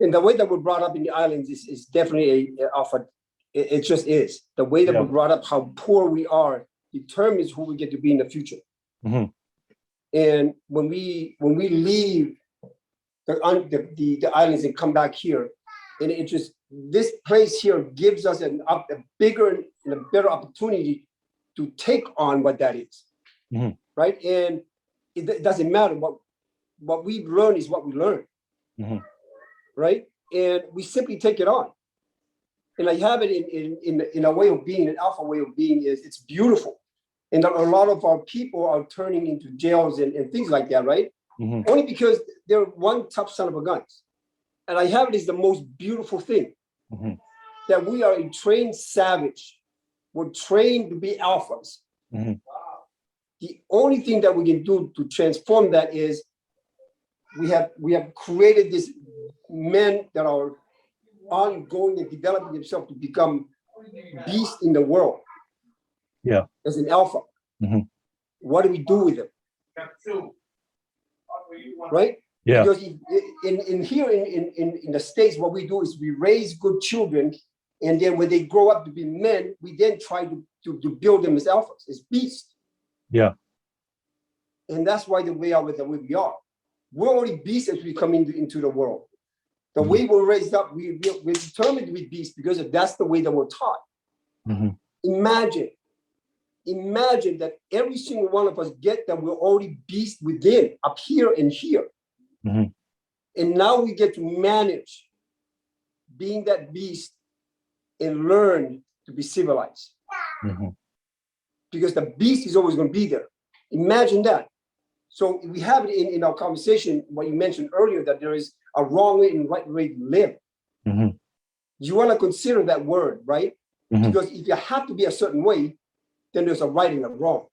And the way that we're brought up in the islands is definitely alpha. It just is. The way that we're brought up, how poor we are, determines who we get to be in the future. Mm-hmm. And when we leave the islands and come back here, and it just, this place here gives us a bigger and a better opportunity to take on what that is, right? And it doesn't matter what we learn is what we learn, right? And we simply take it on. And I have it in a way of being, an alpha way of being is it's beautiful. And a lot of our people are turning into jails and things like that, right? Only because they're one tough son of a guns. And I have it as the most beautiful thing, that we are a trained savage. We're trained to be alphas. The only thing that we can do to transform that is we have created these men that are ongoing and developing themselves to become beasts in the world. Yeah. As an alpha. What do we do with them? Right? Yeah. Because in here in the States, what we do is we raise good children, and then when they grow up to be men, we then try to build them as alphas, as beasts. Yeah. And that's why the way we are. We're already beasts as we come into the world. The way we're raised up, we're determined to be beasts because that's the way that we're taught. Imagine that every single one of us get that we're already beasts within, up here and here. And now we get to manage being that beast and learn to be civilized. Because the beast is always going to be there. Imagine that. So we have it in our conversation, what you mentioned earlier, that there is a wrong way and right way to live. You want to consider that word, right? Because if you have to be a certain way, then there's a right and a wrong.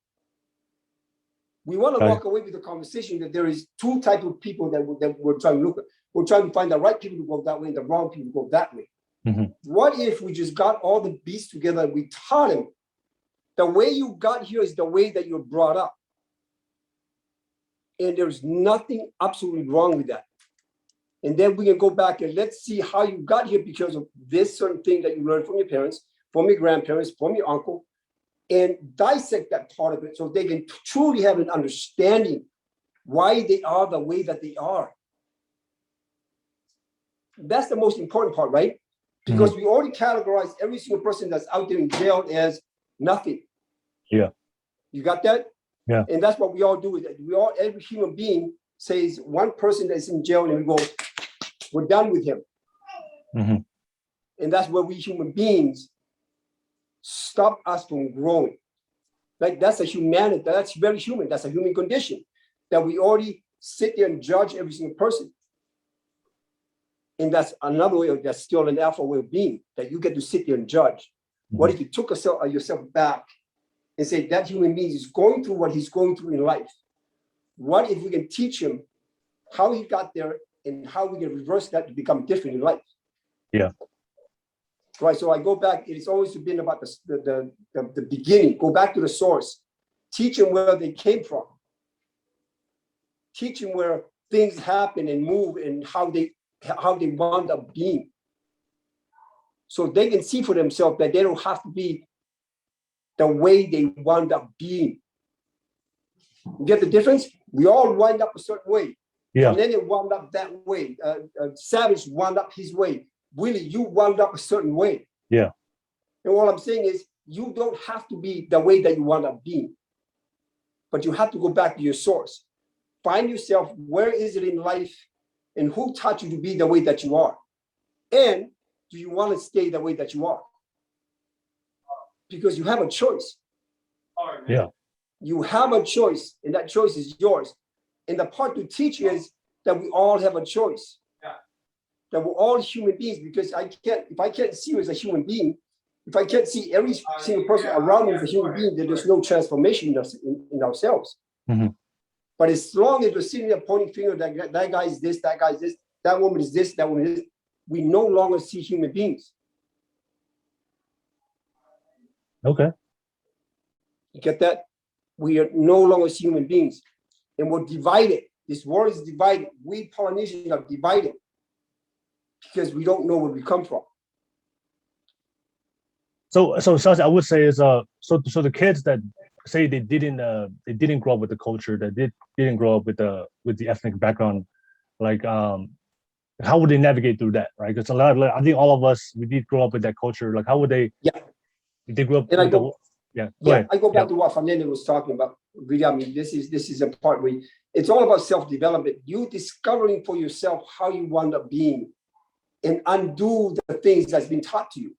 We want to walk away with the conversation that there is two types of people that we're trying to look at. We're trying to find the right people to go that way and the wrong people to go that way. What if we just got all the beasts together and we taught them the way you got here is the way that you're brought up. And there's nothing absolutely wrong with that. And then we can go back and let's see how you got here because of this certain thing that you learned from your parents, from your grandparents, from your uncle, and dissect that part of it so they can truly have an understanding why they are the way that they are. That's the most important part, right? Because we already categorize every single person that's out there in jail as nothing. Yeah. You got that? Yeah. And that's what we all do with it. Every human being says one person that's in jail and we go, we're done with him. And that's where we human beings stop us from growing. Like that's a humanity, that's very human. That's a human condition that we already sit there and judge every single person. And that's another way of that's still an alpha way of being, that you get to sit there and judge. What if you took yourself back and say that human being is going through what he's going through in life? What if we can teach him how he got there and how we can reverse that to become different in life? Yeah. Right. So I go back, it's always been about the beginning. Go back to the source. Teach them where they came from. Teach them where things happen and move and how they wound up being. So they can see for themselves that they don't have to be the way they wound up being. You get the difference? We all wind up a certain way. Yeah. And then it wound up that way. Savage wound up his way. Willie, you wound up a certain way. Yeah. And what I'm saying is you don't have to be the way that you wound up being. But you have to go back to your source. Find yourself, where is it in life and who taught you to be the way that you are? And do you want to stay the way that you are? Because you have a choice. Yeah. You have a choice, and that choice is yours. And the part to teach is that we all have a choice. That we're all human beings, because if I can't see you as a human being, if I can't see every single person around me as a human being, then there's no transformation in ourselves. But as long as we're sitting there pointing finger, that guy is this, that guy is this, that woman is this, that woman is this, we no longer see human beings. Okay. You get that? We are no longer human beings. And we're divided. This world is divided. We Polynesians are divided. because we don't know where we come from. So Sasi, I would say is so the kids that say they didn't grow up with the culture, that didn't grow up with the ethnic background, like how would they navigate through that, right? Because a lot, like, I think all of us, we did grow up with that culture. Like, how would they? Yeah. If they grew up. And I with go, yeah. Go yeah, ahead. I go back Yeah. to what Fernando was talking about. Really, I mean, this is a part where it's all about self-development. You discovering for yourself how you wind up being, and undo the things that's been taught to you.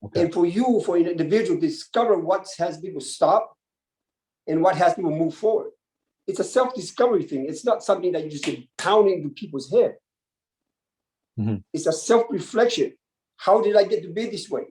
Okay. And for you, for an individual, discover what has people stop and what has people move forward. It's a self-discovery thing. It's not something that you just get pounding into people's head. Mhm. It's a self-reflection. How did I get to be this way?